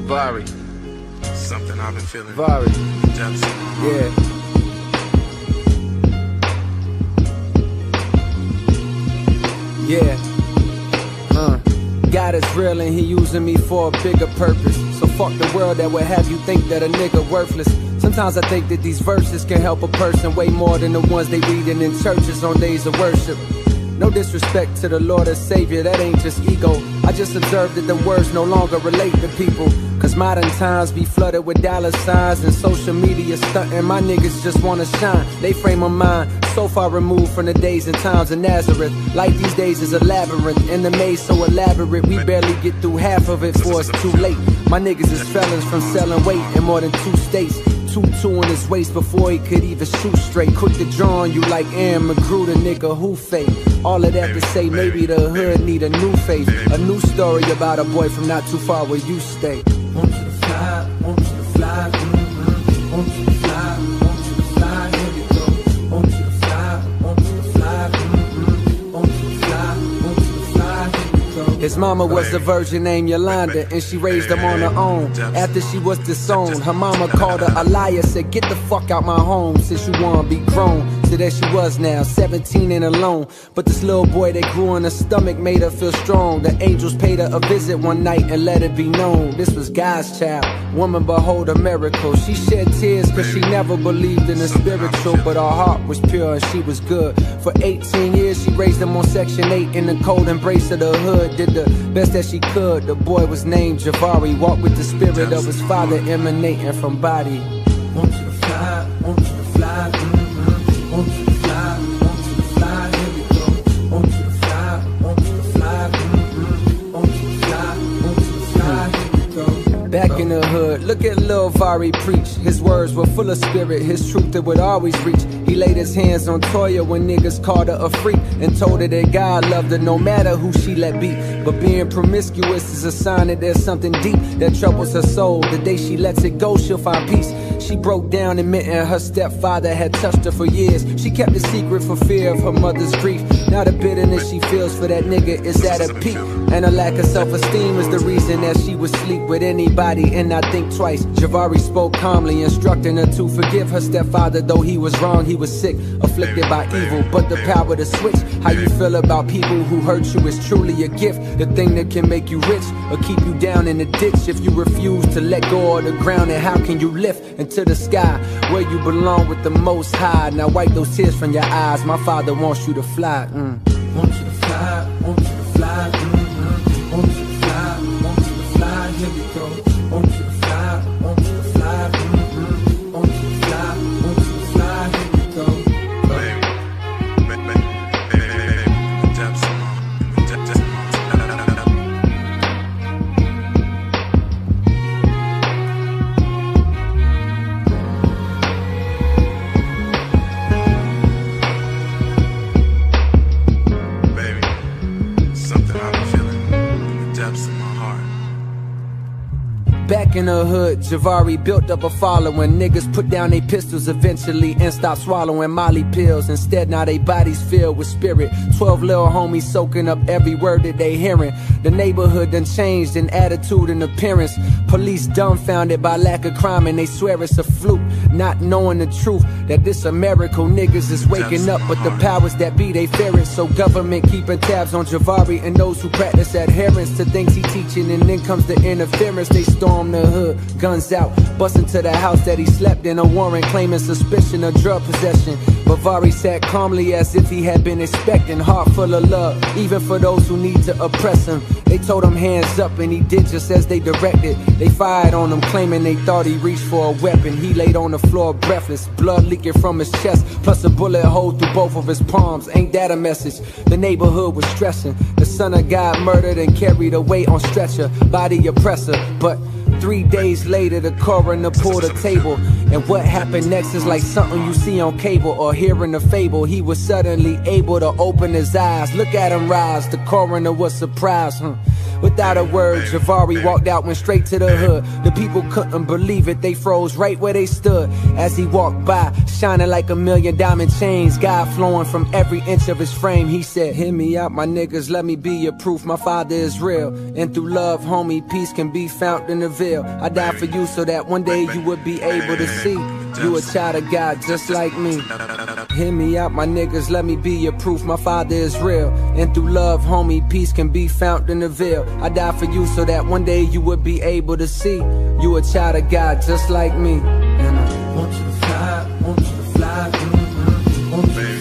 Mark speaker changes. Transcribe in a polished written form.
Speaker 1: Javari.
Speaker 2: Something I've been feeling.
Speaker 1: Javari.
Speaker 2: Depths of my heart.
Speaker 1: Yeah. God is real and he using me for a bigger purpose. So fuck the world that would have you think that a nigga worthless. Sometimes I think that these verses can help a person way more than the ones they reading in churches on days of worship. No disrespect to the Lord and Savior, that ain't just ego. I just observed that the words no longer relate to people. Cause modern times be flooded with dollar signs and social media stunting. My niggas just wanna shine. They frame of mind so far removed from the days and times of Nazareth. Life these days is a labyrinth, and the maze so elaborate we barely get through half of it before it's too late. My niggas is felons from selling weight in more than 2 states. 2-2 in his waist before he could even shoot straight. Quick to draw on you like Aaron McGrew, the nigga who fake. All of that to say maybe the hood need a new face. A new story about a boy from not too far where you stay. Want you to fly, want you to fly, want you to fly, want you to fly, here we go. Want you to fly, want you to fly, want you to fly, want you to fly, here we go. His mama was a virgin named Yolanda, and she raised him on her own. After she was disowned, her mama called her a liar, said get the fuck out my home since you wanna be grown. So there she was now, 17 and alone. But this little boy that grew in her stomach made her feel strong. The angels paid her a visit one night and let it be known this was God's child. Woman, behold a miracle. She shed tears cause she never believed in the spiritual, but her heart was pure and she was good. For 18 years she raised him on Section 8 in the cold embrace of the hood. Did the best that she could. The boy was named Javari, walked with the spirit of his father emanating from body. Want you to fly, want you to fly, want you to fly, want you to fly, here we go. Want you to fly, want you to fly, want you to fly, want you to fly, here we go. Back in the hood, look at Lil Vari preach. His words were full of spirit, his truth it would always reach. He laid his hands on Toya when niggas called her a freak and told her that God loved her no matter who she let be. But being promiscuous is a sign that there's something deep that troubles her soul. The day she lets it go, she'll find peace. She broke down admitting her stepfather had touched her for years. She kept it secret for fear of her mother's grief. Now the bitterness she feels for that nigga is at a peak, and a lack of self-esteem is the reason that she would sleep with anybody and not think twice. Javari spoke calmly, instructing her to forgive her stepfather. Though he was wrong, he was sick, afflicted by evil, but the power to switch how you feel about people who hurt you is truly a gift. The thing that can make you rich or keep you down in the ditch. If you refuse to let go of the ground, then how can you lift into the sky where you belong with the Most High? Now wipe those tears from your eyes. My father wants you to fly. Want you to fly, want you to fly, want you to fly, want you to fly, here we go. Want you to fly, want you to fly, want you to fly, want you to fly, here we go. Back in the hood, Javari built up a following. Niggas put down they pistols eventually and stopped swallowing Molly pills. Instead, now they bodies filled with spirit. 12 little homies soaking up every word that they hearing. The neighborhood done changed in attitude and appearance. Police dumbfounded by lack of crime and they swear it's a fluke, not knowing the truth that this a miracle. Niggas is waking up, but the powers that be, they fear it. So government keeping tabs on Javari and those who practice adherence to things he teaching. And then comes the interference. They storm the hood, guns out, bust into the house that he slept in. A warrant claiming suspicion of drug possession. But Vari sat calmly as if he had been expecting. Heart full of love, even for those who need to oppress him. They told him hands up and he did just as they directed. They fired on him claiming they thought he reached for a weapon. He laid on the floor breathless, blood leaking from his chest, plus a bullet hole through both of his palms. Ain't that a message? The neighborhood was stressing. The son of God murdered and carried away on stretcher, body oppressor. But 3 days later, the coroner pulled a table. And what happened next is like something you see on cable or hearing a fable. He was suddenly able to open his eyes. Look at him rise, the coroner was surprised. Without a word, Javari walked out, went straight to the hood. The people couldn't believe it, they froze right where they stood. As he walked by, shining like a million diamond chains, God flowing from every inch of his frame. He said, hear me out, my niggas, let me be your proof. My father is real, and through love, homie, peace can be found in the veil. I died for you so that one day you would be able to see you a child of God just like me. Hear me out, my niggas, let me be your proof. My father is real, and through love, homie, peace can be found in the veil. I died for you so that one day you would be able to see you a child of God just like me. And I want you to fly, want you to fly, want you